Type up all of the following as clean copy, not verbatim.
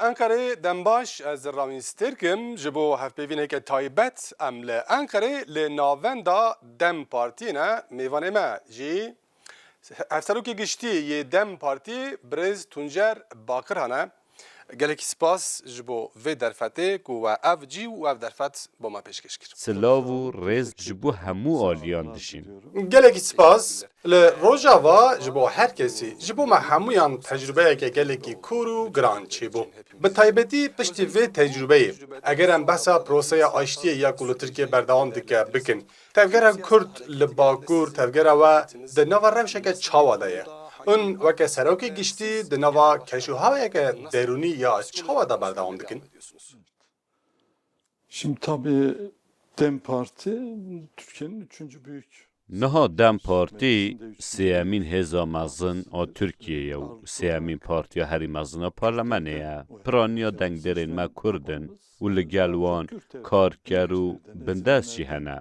انقره دنباش از راوینسترکم جبو هفپیوینه که تایبت ام لانقره لناوندا دم پارتی نه میوانه ما جی افسروکی گشتی یه دم پارتی برز تونجر باکر هنه گلکی سپاس جبو وی درفته کو و اف جی و اف درفت با ما پیشکش کرد. سلاو و ریز جبو همو آلیان دشین. گلکی سپاس لروجاوا جبو هر کسی جبو ما همویان تجربه که گلکی کورو گران چی بو. به تایبتی پشتی وی تجربه اگر ام بحثا پروسه آشتی یا کلو ترکیه بردوام دیگه بکن تفگره کرد لباکور تفگره و دنوا روشه که چاوا دایه. اون وقت سراکی گشتی دنوا کشوهایی که درونی یا چاوا دا بردوام دکن؟ Şimdi tabii DEM Parti Türkiye'nin üçüncü büyük نها دم پارتی سیامین هزا مزن آ ترکیه و سیامین پارتی هری مزن پارلمانه پرانیا دنگ درین ما کردن و لگلوان کارگر و بندست هنه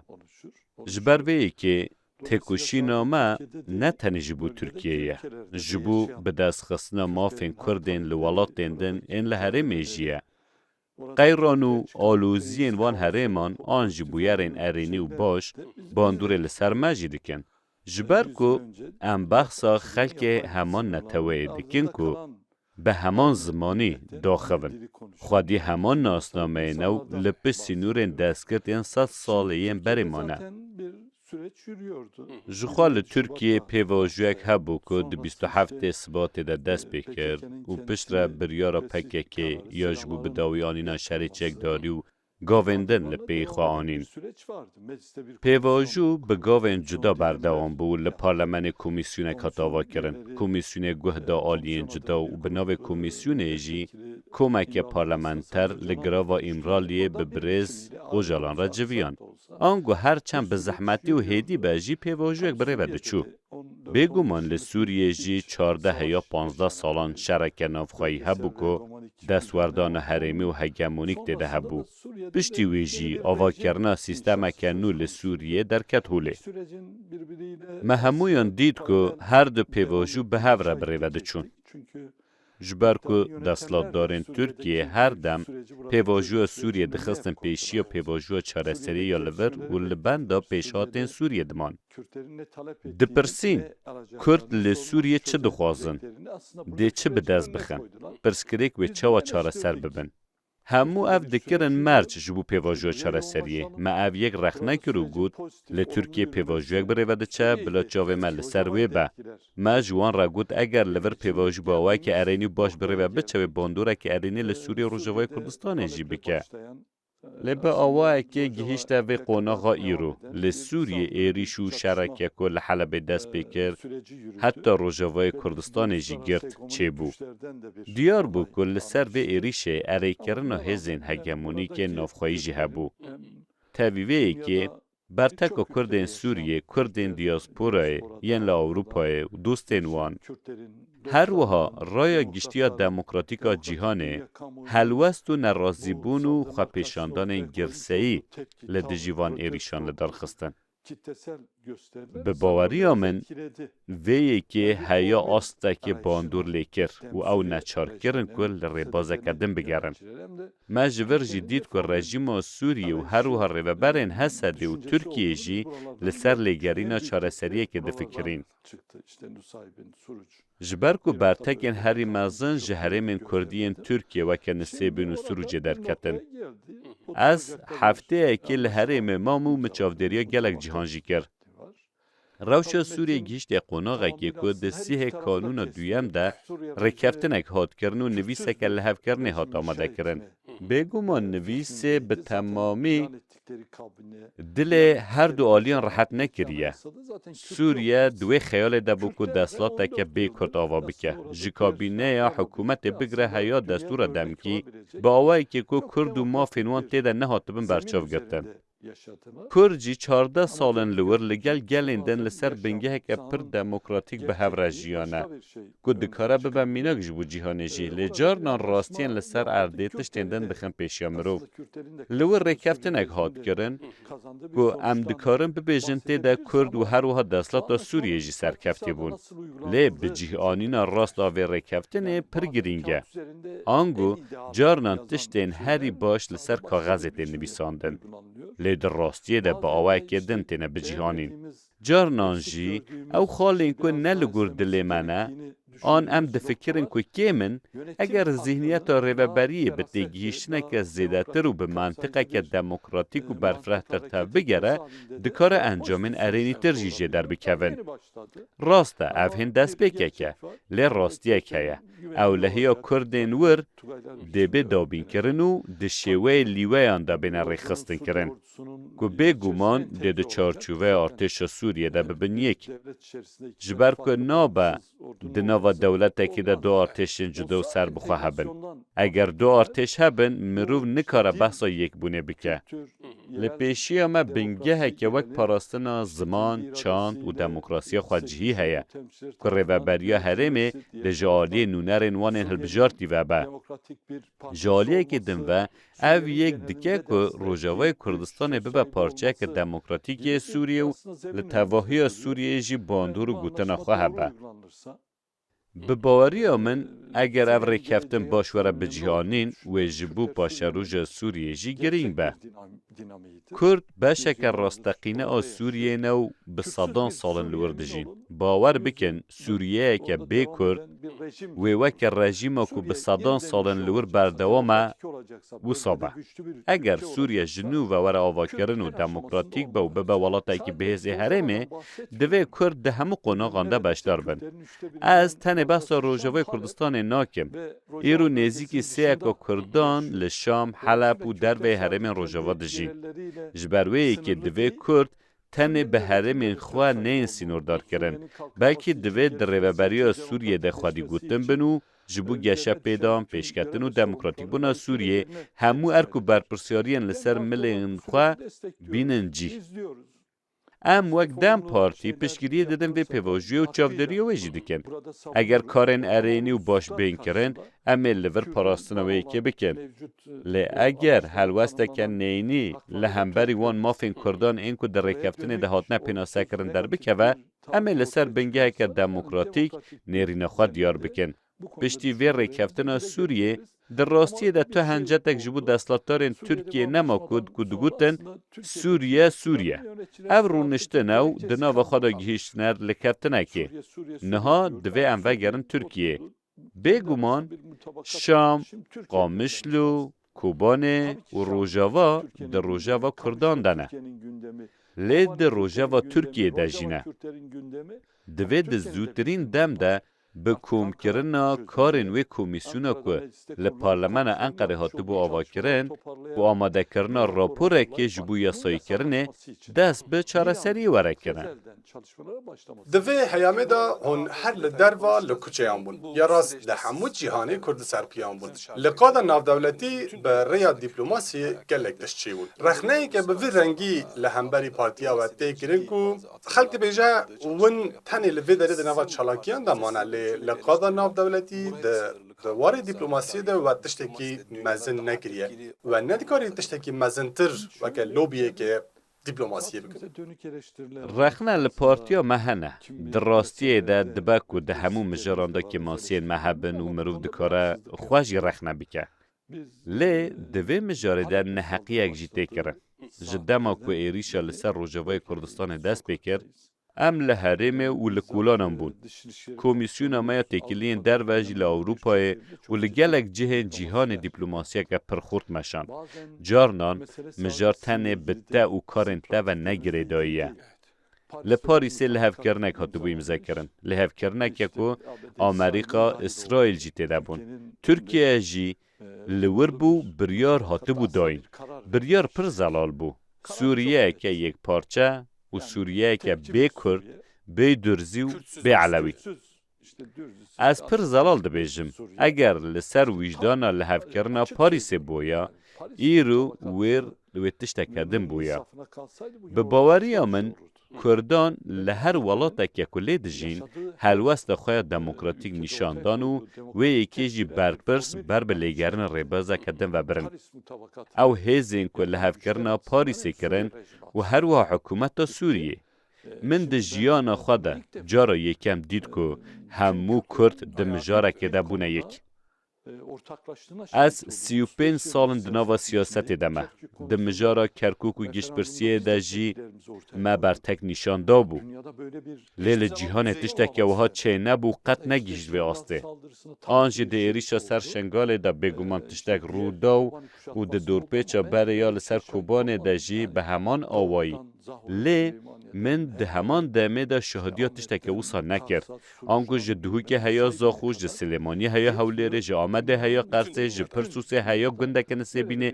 جبر وی که تکوشینا ما نه تنی جبو ترکیه جبو بدست خصنا مافین کردن لولات دندن این لحره میجیه غیرانو آلوزین وان هریمان آن جبویرین ارینی و باش باندور لسر مجی دکن. جبر کو ام بخصا خلک همان نتوی دکن کو به همان زمانی داخون. خودی همان ناسنامه نو لپسی نورین دستگرد این 100 سالیین بریمانه. جخال ترکیه پیواجوک هبو که 27 اثبات در دست بکرد و پشت را بریارا پککی یا جبو بداویانینا شریچک داری و گاوندن لپی خواهانین. پیواجو به گاوند جدا بردوان بو لپارلمان کمیسیون کتاوا کرن. کمیسیون گهدا آلین جدا و بناو کمیسیون ایجی کمک پارلمانتر لگراوا امرالیه ببرز و جالان را جویان. آنگو هر چند به زحمتی و هیدی باجی پیواجو یک بره بده چو. بگومان لسوریه جی 14 یا 15 سالان شرک نافخواهی هبو که دستوردان حریمی و هگمونیک دیده هبو. پشتی ویجی آوا کرنا سیستم کنو لسوریه درکت هوله. ما همویان دید که هر دو پیواجو به هفره بریوده چون. جبر که دستلات دارن ترکیه هر دم پیواجو سوریه دخستن پیشی و پیواجو چارسری یا لور و لبندا پیشاتین سوریه دمان. دپرسین کرد لسوریه چه دخوازن؟ ده چه بدست بخن؟ پرسکریک و چه و چارسر ببن؟ همو اف دکرن مرچ جبو پیواجو چارسریه ما اف یک رخنه کرو گود لترکیه پیواجو یک بریوده چه بلا جاوه من لسروی با ما جوان را گود اگر لور پیواجو باوی که ارینی باش بریوه بچه و باندوره که ارینی لسوری روژوای کردستان جی بکه لبه آواه که گهشت و قوناغا ایرو لسوری ایریشو شرکه که لحلب دست بکر حتی روژوای کردستان جی گرد چه بو دیار بو که لسر و ایریشه اری کرنا هزین هگمونی که نافخواهی جی هبو تاویوه که برتک و کردین سوریه کردین دیاسپورای ین لا اروپای و دوستین وان هر وها رای گشتیا دموکراتیکا جیهانه هلوست و نرازیبون و خواپیشاندان گرسهی لدجیوان ایریشان لدرخستن. به باوری آمن ویه که هیا آسته که باندور لیکر و او نچار کرن که لربازه کدن بگرن. ما جور جدید که رژیم سوریه و هر و هر ربرین حسده و ترکیه جی لسر لیگرینا چارسریه که دفکرین. جبر کو برتکین هری مازن جهرمین کردین ترکیه و که نسیبین و سروج درکتن. از هفته که لحرم مامو مچافدریا گلک جهانجی کرد. روشا سوریه گیشت قناغه که کود سیه کانون دویم ده رکفتنک هات کرن و نویسه که لحف کرنه هات آمده کرن. بگو ما نویسه به تمامی دل هر دو آلیان راحت نکریه. سوریه دوی خیال دبو که دستلاته که بی کرد آوا بکه. جکابینه یا حکومت بگره هیا دستور دم کی با آوائی که کرد و ما فنوان تیده نه هاتبن برچاو گرتن. کرجی 14 سالن لور لگل گلندن لسر بنگه که پر دموکراتیک به هفرجیانه. که دکاره ببن میناک جبو جیهانه جی لجار نان راستین لسر عرده تشتندن دخن پیشیا مروف. لور ریکفتن اگ هاد کرن که ام دکارن ببیجن تیده کرد و هر وها دستلات سوریه جی سرکفتی بون. لی بجیهانین راست آوی ریکفتن پر گرینگه. آنگو جارنان تشتین هری باش لسر کاغذ تین نبیساندن. لی در راستیه ده با آوه کدن تینه بجیهانین. جارنان جی او خالین که نلگور دلی منه آن ام دفکرن که کیمن اگر ذهنیت ریوبریه به تیگیشنه که زیده تر و به منطقه که دموکراتیک و برفرهتر تا بگره دکار انجامین ارینی تر جیجه در بکون. راسته او هن دست بکه که لی راستیه که او لحیا کردین ور دبه دابین کرن و دشیوه لیوه آن دا بین ریخستن کرن. که بگومان ده چارچوه ارتش سوریه ده ببین یک. جبر که نابه دنوا دولت که ده دو ارتشین جدا و سر بخواه هبن. اگر دو ارتش هبن مروف نکاره بحثا یک بونه بکه. لپیشی اما بنگه که وک پاراستنا زمان، چاند و دموکراسی خود جهی هیا. که ریوبریا هرمه ده جالی نونرین وانین هلبجارتی و با. جالیه که دن و او یک دکه که روژاوای کردستان ببا پارچه که دموکراتیک سوریه و لطواهی سوریه جی باندور و گوتنا خواه با. به باوری من اگر او ریکفتن باشوره بجیانین و جبو پاشروج سوریه جی گرینگ به. کرد بشکر راستقینه آ سوریه نو به صدان سالن لوردجین. باور بکن سوریه که بی کرد و وک رژیم که به صدان سالن لور بردوامه و صابه. اگر سوریه جنوب و ور آوا کرن و دموکراتیک به و به ولاته که بهزی هرمه دوی کرد ده همو قناغانده بشدار بند. از تن بحثا روژاوی کردستان ناکم. ایرو نزیکی سیاکا کردان لشام، حلب و دروی هرم روژاوا دجین. جبروی که دوی کرد تن به هرم خواه نین سینوردار کرن. بلکه دوی در ریوبریا سوریه ده خوادی گوتن بنو جبو گشه پیدام پیشکتن و دموکراتیک بنا سوریه همو ارکو برپرسیارین لسر ملین خواه بینن جی. ام وقت دم پارتی پشگیری دادن به پیواجوی و چافداری و ویجی دکن. اگر کارن ارینی و باش بین کرن ام لور پاراستنوی که بکن. لی اگر حلوسته که نینی لهمبری وان مافین کردان این که در ریکفتن دهاتنه پیناسه کرن در بکه و ام لسر بنگه که دموکراتیک نیرین خواه دیار بکن. پشتی وی ریکفتن سوریه در راستی ده تو هنجتک جبو دستلاتارین ترکیه نما کدگوتن سوریه. او رونشته نو دنا و خدا گهیشتنر لکفتنه که نها دوی انوه گرن ترکیه. بگومان شام، قامشلو، کوبانه و روژاوا در روژاوا کردان دنه. لی در روژاوا ترکیه ده جینه. دوی ده زودترین دم ده به کوم کرنا کارن و کمیسیونا که لپارلمان انقره هاتو بو آوا کرن و آماده کرنا راپوره که جبو یاسایی کرنه دست به چاره سری وره کرن. دوی هیامه دا هن هر لدروا لکوچیان بون یا راست لحمو جیهانی کرد سرپیان بون. لقادا نافدولتی به ریا دیپلوماسی گلک دشتی بود. رخنه که به وی رنگی لهمبری پارتیا و تیگرن که خلق بیجا ون تنی لوی داره دنوا چالاکیان دا مانه لقادا نافدولتی دوار دیپلوماسی ده و تشتکی مزن نکریه و ندیکاری تشتکی مزنتر و که لوبیه که دیپلوماسیه بکنه. رخنه لپارتیا مهنه در راستیه ده دبک و ده همو مجرانده که ماسین محبن و مروف دکاره خواهی رخنه بکه. لی دوی مجاره ده نحقی اک جیته کرن. جدما که ایریشا لسر روژاوای کردستان دست بکر ام لحرمه و لکولانم بون. کمیسیون امایا تکیلین در وجه لأوروپای و لگلک جهان دیپلوماسیا که پرخورد مشان. جارنان مجار تنه بده و کارنته و نگره داییه. لپاریسه لحف کرنک هاتو بو امزا کرن. لحف کرنک یکو آمریکا اسرائیل جیته ده بون. ترکیه جی لور بو بریار هاتو بو داین. بریار پر زلال بو. سوریه که یک پارچه و سوریه که بی کرد، بی درزی و بی علوی. از پر زلال ده بیجم. اگر لسر وجدانا لحف کرنا پاریس بویا، ایرو ویر لوی تشتکدن بویا. به باوری من کردان لهر ولاتک یکولی دجین هلوست خواه دموکراتیک نشاندان و یکی جی برپرس بر بلیگرن ریبازه کدن و برن. او هیزین که لحف کرنا پاریسی کرن و هر وها حکومت سوریه. من ده جیان خواده جارا یکم دید که همو کرد ده مجاره که ده بونه یک. از 35 سالن دناوا سیاست دمه ده مجارا کرکوک و گشت پرسیه ده جی ما برتک نشان دا بو. لیل جیهان تشتک وها چه نبو قط نگیشت به آسته. آنجی ده ایریشا سر شنگال ده بگومان تشتک رو داو و ده دورپیچا بریال سر کوبان ده جی به همان آوایی. لی من ده همان دمه ده شهادیات تشتک وصا نکرد. آنگو جدهو که هیا زاخوش جه سلیمانی هیا هولیره جه آمده هیا قرصه جه پرسوسه هیا گنده کنسه بینه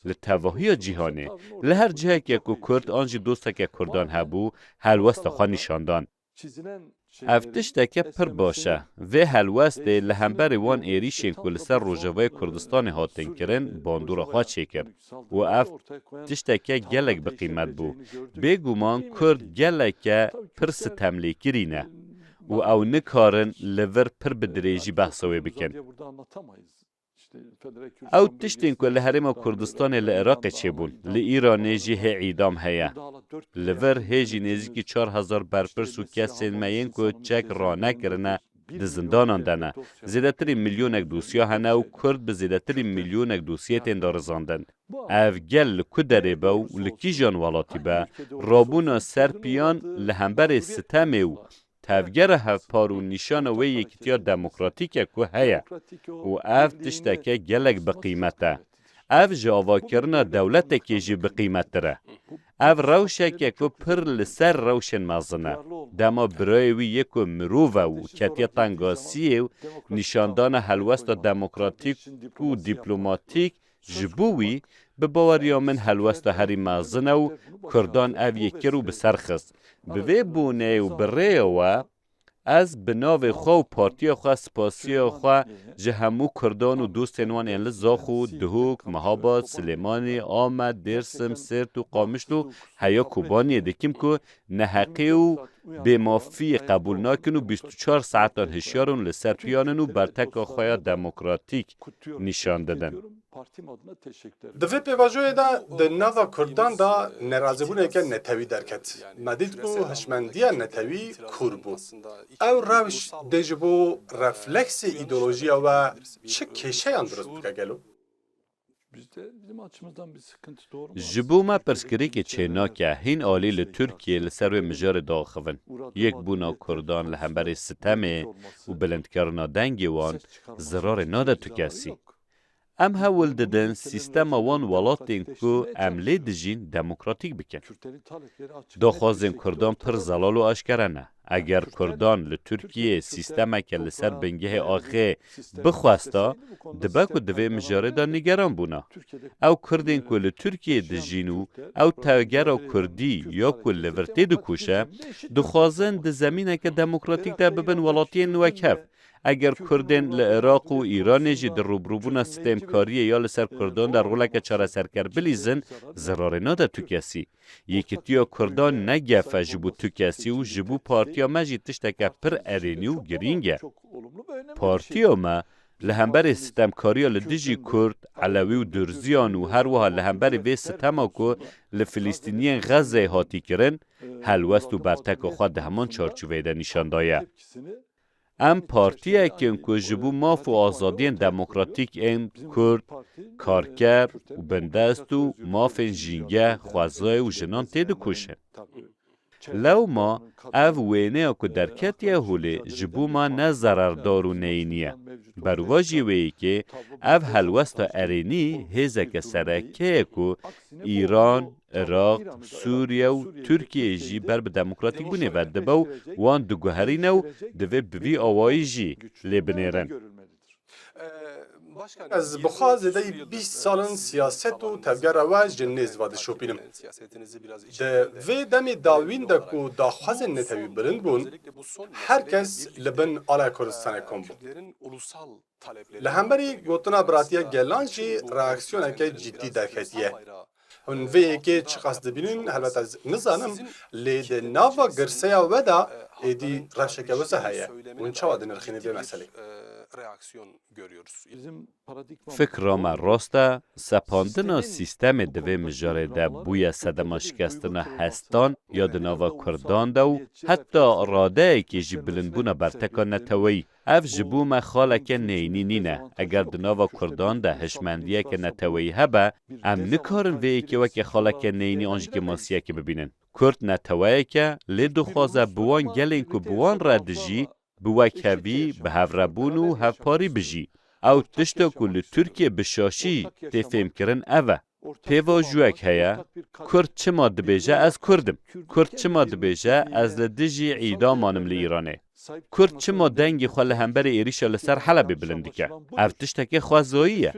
لطواهی جیهانه. لهر جه که کرد آنجی دوسته که کردان هبو هلوست خواه نشاندان. افتشتک پر باشه و هلوست لهمبر وان ایریشین کلسر روژوای کردستان هاتن کرن باندور خواه چه کرد و افتشتک گلک بقیمت بو. بگومان کرد گلک پر ستملی کرینه و او نکارن لور پر بدریجی بحثوی بکن. او تشتین که لحرم کردستان لعراق چه بون، لإیران جی عیدام هیا. لور هیجی نزدیکی 4000 برپرس و کسین مین که چک رانه کرنه ده زندانان دنه. زیادتری میلیونک دوسیا هنه و کرد به زیادتری میلیونک دوسیت اندارزاندن. او گل کدره با و لکی جان والاتی با رابونا سر پیان لحنبر ستمه و تفگر هفپار و نشان و یکتیا دموکراتیک که هیا و او تشتکه گلک بقیمته. او جاوا کرنا دولت که جی بقیمت ره. او روشه که پر لسر روشن مازنه. دما برایوی یکو مروفه و کتیا تنگاسیه و نشاندان حلوست دموکراتیک و دیپلوماتیک جبوی به باوریا من حلوست هری مازنه و کردان او یکی رو بسرخست. به بونه و بره و از بناو خو پارتی خو سپاسی خو جهمو کردان و دوستن وان انل زاخو دهوک مهاباد سلیمانی آمد درسم سرت و قامشت و هیا کوبانی دکیم که نحقی و به مافی قبول ناکن و 24 ساعتان هشیارون لسر پیانن و برتک خواه دموکراتیک نشان دادن. دوی پیواجوی دا ده نوا کردان دا نرازبونه که نتوی درکت. مدید کو هشمندی نتوی کور بود. او روش دجبو رفلکس ایدولوژیا و چه کشه اندرست بگه گلو؟ جبو ما پرسکری که چینا که هین آلی لترکیه لسر و مجار داخوون. یک بونا کردان لحنبر ستمه و بلند کرنا دنگی وان زرار ناده تو کسی. ام هول ددن سیستم وان ولاتین که عملی دجین دموکراتیک بکن. داخوازن کردان پر زلال و آشکرانه. اگر کردان لترکیه سیستم که لسر بنگه آخه بخواستا دبا که دوی مجاره دا نگران بونا. او کردین که لترکیه دجینو او تاگر کردی یا که لورتی دو کوشه دخوازن ده زمینه که دموکراتیک دا ببن ولاتین نوکف. اگر کردن لعراق و ایران جی در روبروبونا ستمکاریه یا لسر کردان در غلق چاره سرکر بلیزن زرار ناده تو کسی. یکیتیا کردان نگفه جبو تو کسی و جبو پارتیا مجی تشتکه پر ارینی و گرینگه. پارتیا ما لهمبر ستمکاریا لدیجی کرد علوی و درزیان و هر وها لهمبر وی ستما که لفلسطینیان غزه هاتی کرن هلوست و برتک خود همان چارچوبه ده نشان دایه. ام پارتیه که جبو ماف و آزادین دموکراتیک این کرد کارکر و بندست و ماف جینگه خوازای و جنان تیدو کشه. لو ما او وینه که درکتیه هوله جبو ما نه ضرردار و نینیه. برواجی وی که او هلوستا ارینی هزه که سرکه که ایران، عراق، سوریه و ترکیه جی بر به دموکراتیک بونه و دباو وان دو گوهرینه و دوی بوی آوائی جی لبنیرن. از بخواه زده 20 سالن سیاست و تفگر رواج جنیز واده شوپینم. ده وی دمی داوین ده که داخواز نتوی برند بون، هر کس لبن آلا کردستان کن بود. لحنبری گوتنا براتیه گلان جی reaksiyona که جدی درکتیه. هن وی که چه قصد بینن البته از نزانم لید ناوا گرسیا ودا ایدی رشکه وسه هیا اون چه وادن رخینه به مسئله فکرام راسته سپاندنا سیستم دوی مجاره ده بوی صدما شکستنا هستان یا دناوا کردان ده و حتی راده که جی بلندبونا برتکا نتوی اف جبو ما خاله که نینی نینه اگر دناوا کردان ده هشمندیه که نتوی هبه ام نکارن وی که وکی خاله که نینی آنجی که ماسیه که ببینن کرد نتوی که لی دخوازه بوان گلین که بوان ردجی بوکوی به هفربون و هفپاری بجی او تشتا کل ترکیه بشاشی تفهم کرن اوه پیوا جوک هیا کرد چه ما دبیجه از کردم کرد چه ما دبیجه از لدجی عیدامانم لی ایرانه کرد چه ما دنگی خواه لهمبر ایریشا لسر حلب بلندی که او تشتا که خواه زوییه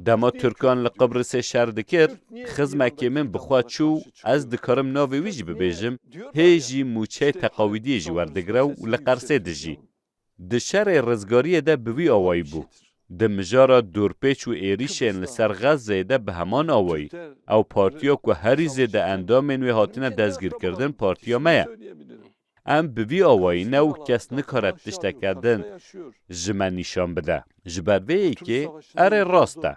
دما ترکان لقبرس شهر دکر خزمکی من بخواه چو از دکارم ناوی ویجی ببیجم هیجی موچه تقاویدی جی وردگره و لقرسه دجی د شر رزگاری ده بوی آوایی بو. د مجارا دورپیچ و ایریشن لسر غز زیده به همان آوایی. او پارتیا که هری زیده اندامین و هاتینه دزگیر کردن پارتیا میا. ام بوی آوایی نو کس نکارد تشته کردن جمع نشان بده. جبرویی که اره راسته.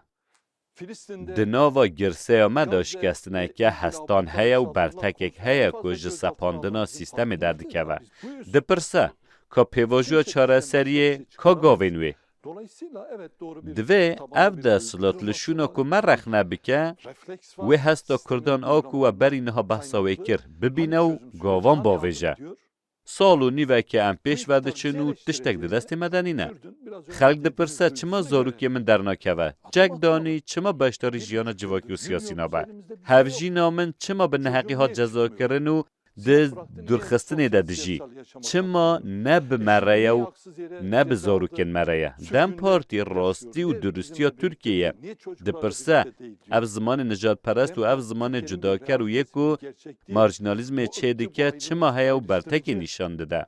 دناوا گرسه آمد آشکستنه که هستان هیا و برتکک هیا که جسپاندنا سیستم دردکه و. دپرسه که پیواجو چاره سریه که گاوینوی. دوی او ده سلات لشونا که مرخ نبکه و هستا کردان آکو و بری نها بحثاوی کر ببینه و گاوان باویجه. سالو نیوه که ام پیش وده چنو تشتک ده دست مدنی نه. خلق ده پرسه چما زاروکی من درناکه و جگ دانی چما بشتاری جیانا جواکی و سیاسی نابه. هفجی نامن چما به نحقی ها جزا کرن و ده درخستنی ده دجی چما نه به مرایه و نه به زاروکن مرایه دم پارتی راستی و درستی ترکیه ده پرسه اف زمان نجات پرست و اف زمان جداکر و یکو مارجینالیزم چه دکه چما هیا و برتکی نشان ده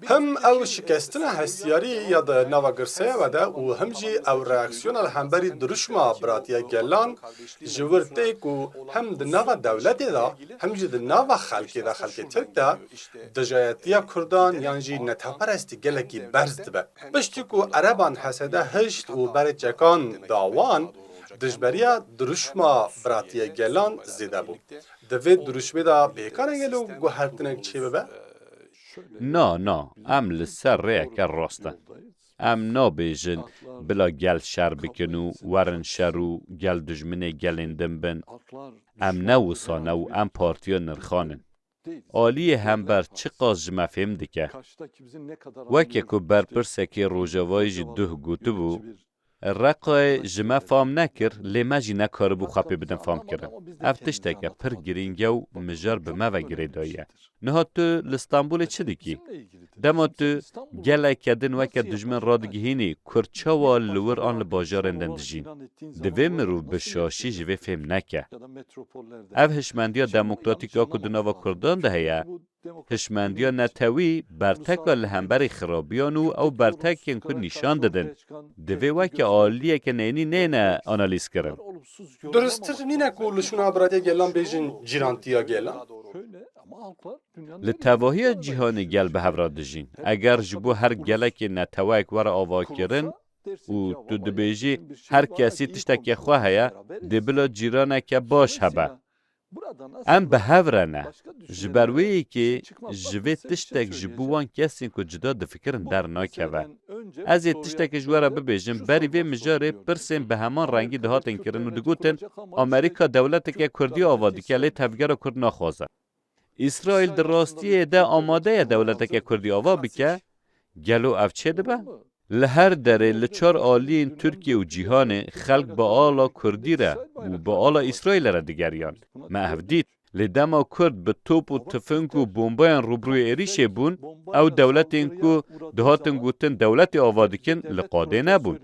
هم او شکستن هستیاری یا ده نواگرسه و ده و هم جی او reaksiyon الهمبری درشما براتیه گلان جورته که هم ده نوا دولتی ده هم جی ده نوا خلکی ده خلکی ترک ده دجایتیه کردان یعنی جی نتاپرستی گلکی برز ده بشتی که عربان حسده هشت و بر چکان داوان دجبریه درشما براتیه گلان زیده بود دوی درشمه ده بیکاره گلو گوهرتنک چی ببه؟ نه ام لسر ریه که راسته ام نابیجن بلا گل شر بکنو ورن شرو گل دجمنه گلندن بن ام نوسانه و ام پارتیا نرخانن آلی هم بر چه قاز جمع فهم دکه وکه که برپرسه که روژاوای جی ده گوتو بو رقای جمع فام نکر لیمه جی نکاره بو خواهی بدن فام کرن افتشته که پر گرینگه و مجار به ما وگره دایه نه تو لستانبول چه دیکی؟ دما تو گله کدن وکه دجمن رادگیهینی کرچا و لور آن لباجارندن دجین دوی مرو به شاشی جوی فهم نکه او هشمندیا دموکراتیکا که دناوا کردان ده هیا هشمندیا نتوی برتکا لهمبر خرابیانو او برتکین که نشان دادن دوی وکه آلیه که نینی نینه آنالیز کرن درستر نینه که لشون آبراتی گلان بیجن جیرانتیا گلان لتواهی جهان گل به هفرا دجین اگر جبو هر گله که نتوایک ور آوا کرن و تو دبیجی هر کسی تشتکی خواه هیا دبلا جیرانه که باش هبه ام به هفره نه جبرویی که جوی تشتک جبوان کسی که جدا دفکرن در ناکوه از یه تشتک جواره ببیجم بری وی مجاره پرسیم به همان رنگی دهاتن کرن و دگوتن امریکا دولت که کردی آوادی که لی تفگر کرد ناخوازه اسرائیل در راستی ده آماده دولت که کردی آوا بکه گلو افچه ده به؟ لهر دره لچار آلین ترکیه و جیهان خلق با آلا کردی را و با آلا اسرائیل را دگریان محو دید لدما کرد به توپ و تفنگ و بومباین روبروی ایریشه بون او دولت اینکو دهاتن گوتن دولت آوادکن لقاده نبون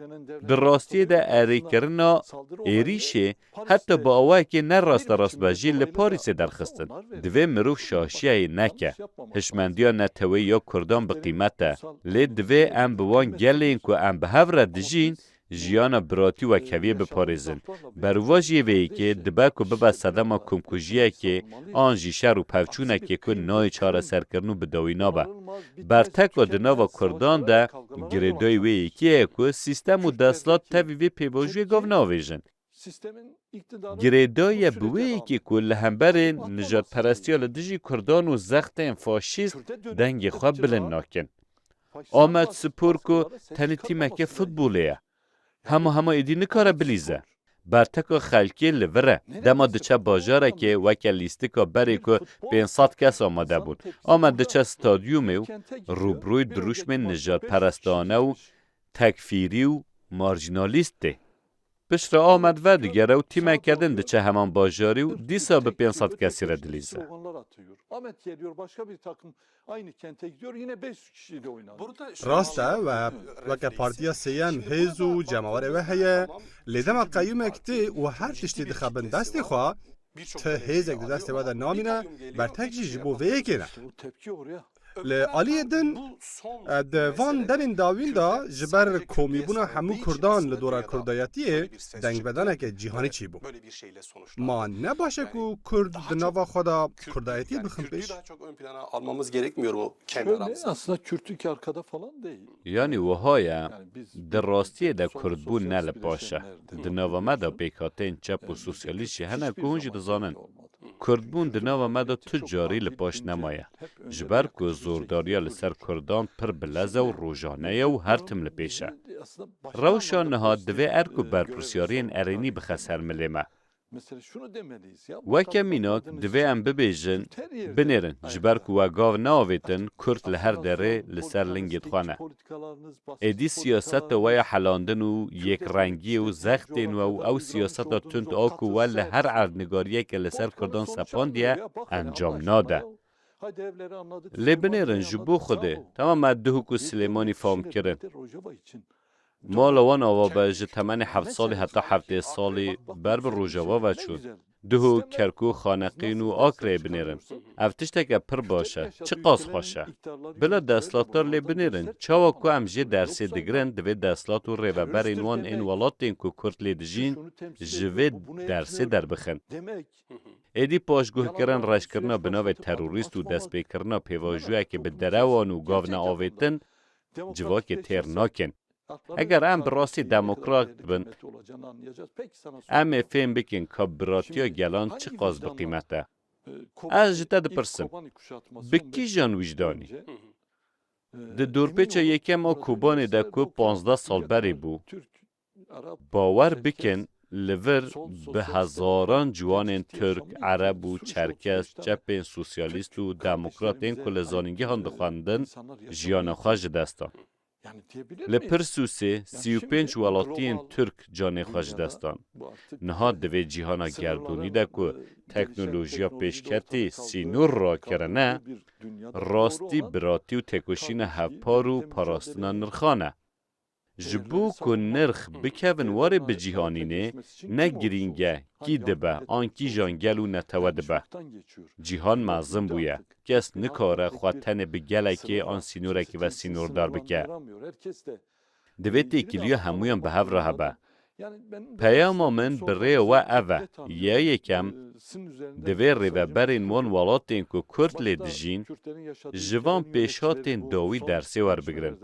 در راستی ده اری کرنا ایریشه حتی با آوه که نه راست باجی لپاریس درخستن دوی مروف شاشیه نکه هشمندیا نتوی یا کردان به قیمته لی دوی ام بوان گلین که ام به هفره دجین جیانا براتی و کوی بپارێزن. بەروواژیە وەیەکێ دبا ku bibe sedema komkujiyekê an jî şer û pevçûnekê ku nayê çareserkirin û bidawîna be. Berteka di nava Kurdan de girêdayî wê yekî ye ku sîstem û deslat tevî vê pêvajiyê gav navêjin. Girêdayî bi wê yekî ku li hemberên nijadperestiya li dijî Kurdan û zextên faşîst dengê xwe bilind nakin. Ahmet Spor ku tenê tîmeke futbolê ye. Hema êdî nikare bilîze. Berteka xelkê li vir e. Dema diçe bajarekê weke lîstika berê ku 500 kes amade bûn. Ahmet diçe stadyumê û rûbrûyê dirûşmên nijadperestane û tekfîrî û marjinalîst tê. Piştre Ahmet ve digere û tîmeke din diçe heman bajarî û dîsa bi 500 kesî re dilîze. Ahmet geliyor başka bir takım aynı kente gidiyor yine 500 kişiyle oynanıyor. rast e ve veke partiya sêyem hêz û cemawarê we heye lê dema qeyûmek tê û her tiştî dixebin destê xwe ti hêzek di destê we de namîne bertek jî ji bo vê yekê ne. Bu tepki oraya. Li aliyê din di van derên dawîn da ji ber komîbûna hemû Kurdan li dora Kurdayetiyê dengbêdaneke cîhanî çîbû. Ma ne baş e ku Kurd di nava xwe da Kurdayetiyê bixin pêş? Almamız gerekmiyor mu kendi Öyle aramızda? aslında Kürtlük arkada falan değil. Yani wiha ye, biz di rastiyê de Kurdbûn ne li paş e. Di nava me de pêkhateyên çep û sosyalîst jî hene ku hûn jî dizanin. Kurdbûn di nava me de tu carî li paş nemaye. Ji ber ku zordariya li ser Kurdan pir bilez e û rojane ye û her tim li pêş e. Rewşa niha divê er ku berpirsyariyên erênî bixe ser milê me. Mesela şunu demeliyiz ya. Weke mînak divê em bibêjin, binêrin ji ber ku we gav neavêtin Kurd li her derê li ser lingê xwe ne. Êdî siyaseta we ya helandin û yekrengiyê û zextên we û ew siyaseta tund a ku we li her erdnigariyeke li ser Kurdan sepandiye encam nade. Lê binêrin ji bo Xwedê, tema me Duhok û Silêmanî fam kirin. Mala wan ava be ji temenê 7 salî heta 70 salî ber bi Rojava ve çûn. Duhok, Kerkûk, Xaneqîn û Akreyê binêrin. Ev tişteke pir baş e, çi qas xweş e. Bila deslatar lê binêrin, çawa ku em jê dersê digirin divê deslat û rêveberên wan ên welatên ku Kurd lê dijîn ji vê dersê derbixin. Êdî paşguhkirin reşkirina bi navê terorîst û destpêkirina pêvajiyekê bi derewan û gav neavêtin civakê têr nakin. Eger em bi rastî demokrat bin, em ê fêm bikin ka biratiya gelan çi qas bi qîmet e. Ez ji te dipirsim, bi kîjan wîcdanî? Di dorpêça yekem a Kobanê de ku 15 sal berê bû, bawer bikin li vir bi hezaran ciwanên Türk, Ereb û Çerkes, çepên sosyalîst û demokratên ku li zanîngehan dixwendin jiyana xwe ji destan. Li Pirsûsê 35 welatiyên Türk canê xwe ji destan. Niha divê cîhana gerdûnî de ku teknolojiya pêşketî sînûr rakirine, rastî biratî û têkoşîna hevpar û parastina nirxan e. Ji bo ku nirx bikevin warê bi cîhanînê, ne girîng e, kî dibe, an kîjan gel û netewe dibe. Cîhan mezin bûye. Kes nikare xwe tenê bi gelekê an sînorekî ve sînordar bike. Divê têkiliya hemûyan bi hev re hebe. Peyama min bi rêya we ev e. Ya yekem, divê rêveberên wan welatên ku Kurd lê dijîn, ji van pêşhatên dawî dersê werbigirin.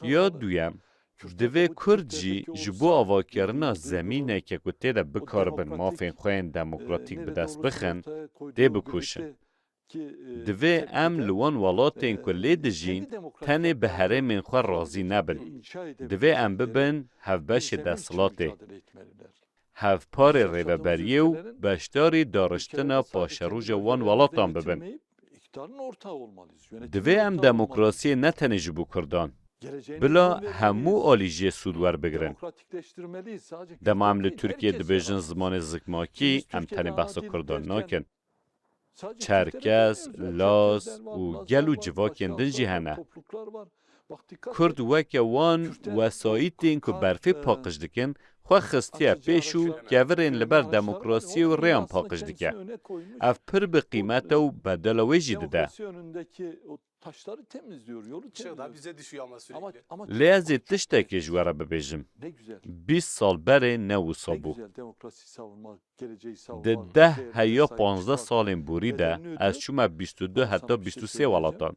Ya duyem, divê Kurd jî ji bo avakirina zemîneke ku tê de bikaribin mafên xwe yên demokratîk bi dest bixin, tê bikuşin. Divê em li wan welatên ku lê dijîn tenê bi herêmên xwe razî nebin. Divê em bibin hevbeşê desthilatê, hevparê rêveberiyê û beşdarî dariştina paşeroja wan welatan bibin. Divê em demokrasiyê ne tenê ji bo Kurdan, bila hemû alîjiyê sûd werbigirin. Dema em li Tirkiye dibêjin zimanê zikmakî, em tenê behsa Kurdan nakin. Çerkes, Laz û gel û civakên din jî hene. Kurd weke wan wesayîtên ku berfê paqij dikin, xwe xistiye pêş û kevirên li ber demokrasiyê û rêyan paqij dike. Ev pir bi qîmet e û bedela wê jî dide. taşları temizliyor, yolu Çığ da temizliyor. bize düşüyor ama sürekli. Ama Lezê tiştekê ji we re bibêjim. ne güzel. 20 sal berê Ne newisa bû. güzel demokrasi savunmak, geleceği Di savunmak. 10 değerlere heya sahip 15 çıkmak. salên borî de Bedelini ez öde. çûme 22 Ama heta sana bir şey 23 söyleyeceğim. welatan.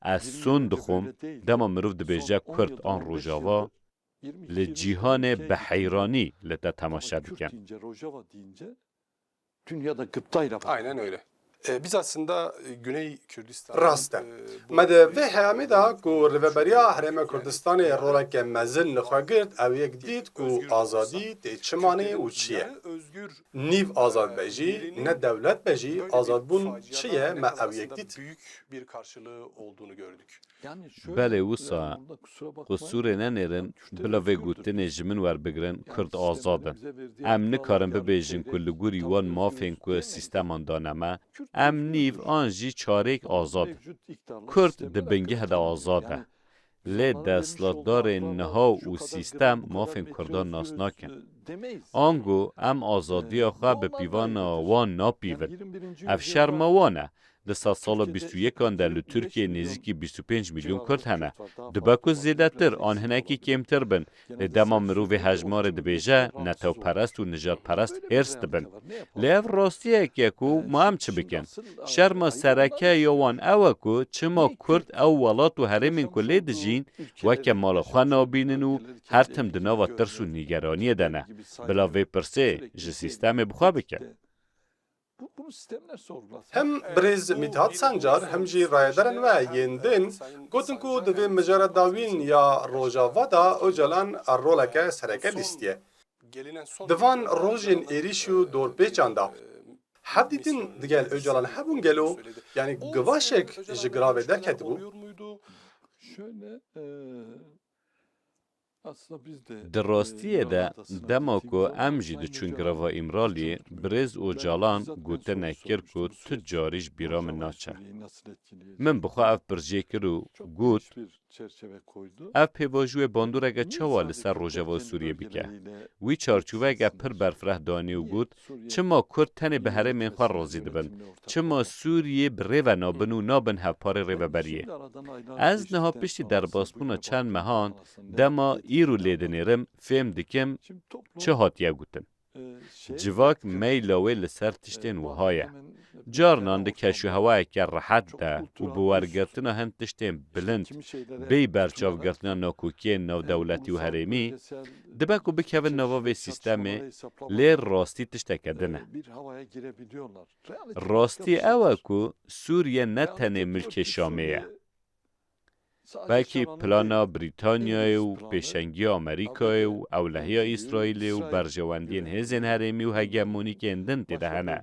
Ez 20 yıl son önce dixwim böyle değildi. dema mirov Son dibêje 10 Kurd yıldır, an 15 Rojava yıldır, 22 li yıl cîhanê ülkeye bi gittim. heyranî li te Ama temaşa Kürt dikin. deyince, Rojava deyince dünyada gıptayla bakıyor. Aynen öyle. Biz aslında Güney Kürdistan rast e. Me di vê heyamê da ku riveberiya Herêma Kurdistanê roleke mezin li xwe girt ew yek dît ku azadî tê çimanê û çi ye. Özgür Nîv azadbejî, ne devletbejî, azadbûn çi ye me ew yek dît. büyük bir karşılığı olduğunu gördük. Yani şöyle, Belê yani wisa burada kusura bakmayın, qusûrê nenêrin Kürtler bila vê özgürdür. gotinê ji min werbigirin Yani Kurd sistemlerin azad in. bize verdiği Em haklarla nikarin yargı bibêjin ku li ederek gorî tam wan özgür mafên ku diyemeyiz. sîsteman daneme, Kürt em nîv özgürdür. an jî çarêk Ama azad in. mevcut iktidarlar Kurd sistemler di bingehê hakkını de tanımıyor. azad e. Yani Lê insanlara vermiş olduğu destlatdarên haklarla niha şu û kadar sîstem gram, bu kadar mafên metre Kurdan nas özgürüz, nakin. demeyiz. Ango em azadiya xwe bi pîvana wan Yani napîvin. 21. Ev yüzyılda şerma wan e. Di sed sala Türkiye'de 21 de li 25 Tirkiye milyon nêzîkî 25 milyon civarında Kurd hene. Kürt var. Daha Dibe farklı ku var. zêdetir Biraz an eksik hinekî olabilir. kêmtir bin. Genelde Lê dema sırf mirovê Suriye'de hejmarê 12 dibêje milyon netewperest û nijadperest Böyle bir hêrs realite dibin. var. Ne yapalım? Lê ev rastiyek ku ma em çi Şimdi bikin. asıl, Şerma ayıp olan serekeya wan ew e ku çima Niye Kurd Kürt ew welat û herêmên ku yaşamış lê olduğu dijîn ülkelerin, weke mala xwe yaşamış olduğu nabînin û bölgeleri her kendi tim di evinde nava tirs û görmek, nîgeraniyê de ne. gibi Bila saygı, vê pirsê sürekli ji bir sîstemê bixwe bike. tehdit. Bunu sistemler sorgulasın. Hem Birêz Mithat Sancar hem jî rayedarên we yên din gotin ku di vê mijara dawîn ya Rojava da Öcalan roleke sereke lîstiye. Di van rojên êrîş û dorpêçan da hev dîtin digel Öcalan hebûn gelo yani givaşek ji giravê derketibû. Şöyle aslında biz de Di rastiyê de Yarımadası'na dema gittiğimiz ku zaman em jî Sayın di çûn Öcalan girava İmraliyê Birêz û ben Calan bizzat ben gotinê soru kir ku sormuştum. tu carî ji bîra min Rojava naçe. işbirliği nasıl etkileyecek? Min bixwe ev pircê kir û Çok got geniş bir çerçeve koydu. ev pêvajiyê bandoreke Niye çawa li sadece ser Kürtler Rojava kendi Sûriyê bike? bölgeleriyle Wî çarçûveke yetinsinler? pir berfireh danî û Niye got Suriye çima Kurd tenê bi niye herêmên xwe ülkesinin razî dibin? yönetimine ortak Çima olmak? Sûriyê bi rêve nabin û nabin hevparê Yani rêveberiyê. şimdi aradan aylar Ez niha geçtikten piştî sonra derbasbûna bugüne çend mehan baktığımızda aslında dema net îro lê iktidar var. dinêrim fêm dikim Şimdi toplum çi hatiye gotin. Civak meyla wê li ser tiştên wiha ye. Carnan di keşûhewayeke rehet de û bi wergirtina hin tiştên bilind bê berçavgirtina nakokiyên navdewletî û herêmî dibe ku bikevin nava vê sîstemê lê rastî tişteke din e. Rastî ew e ku Sûriye ne tenê milkê Şamê ye. Belkî plana Brîtanyayê û pêşengiya Amerîkayê û ewlehiya İsraîlê û berjewendiyên hêzên herêmî û hegemonîkên din tê de hene.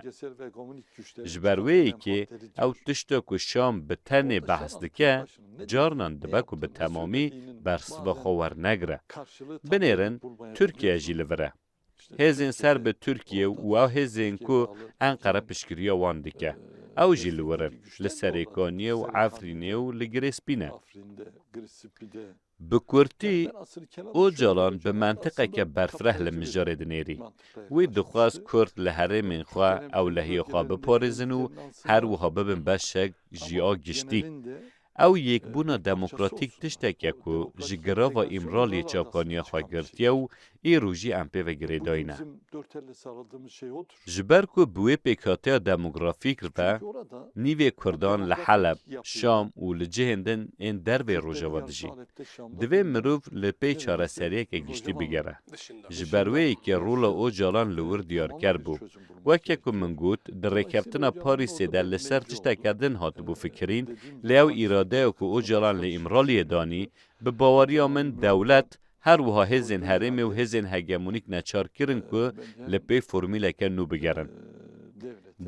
Ji ber wê yekê ew tişta ku Şam bi tenê behs dike, carnan dibe ku bi temamî bersiva xwe wernegire. Binêrin Tirkiye jî li vir e. Hêzên ser bi Tirkiye û ew hêzên ku Enqere piştgiriya wan dike. Ew jî li wir in, li Serêkaniyê û Efrînê û li Girêspînê. Bi Kurtî, Öcalan bi mentiqeke berfireh li mijarê dinêrî. Wî dixwast Kurd li herêmên xwe ewlehiyê xwe biparêzin û her wiha bibin beşek ji a giştî. Ew yekbûna demokratîk tişteke ku ji girava îmraliyê çavkaniya xwe girtiye û îro jî em pê vegirêdayî ne. Ji ber ku bi wê pêkhatiya demografîk ve nîvê Kurdan li Heleb, Şam û li cihên din ên dervê Rojava dijî. Divê mirov li pê çareseriyeke giştî bigere. Ji ber wê yekê rola Öcalan li wir diyarker bû. Weke ku min got, di rêkeftina Parîsê de li ser tişteke din hatibû fikirîn, lê ew îradeya ku Öcalan li îmraliyê danî, bi baweriya min dewlet her wiha hêzên herêmê û hêzên hegemonîk neçar kirin ku li pê formîleke nû bigerin.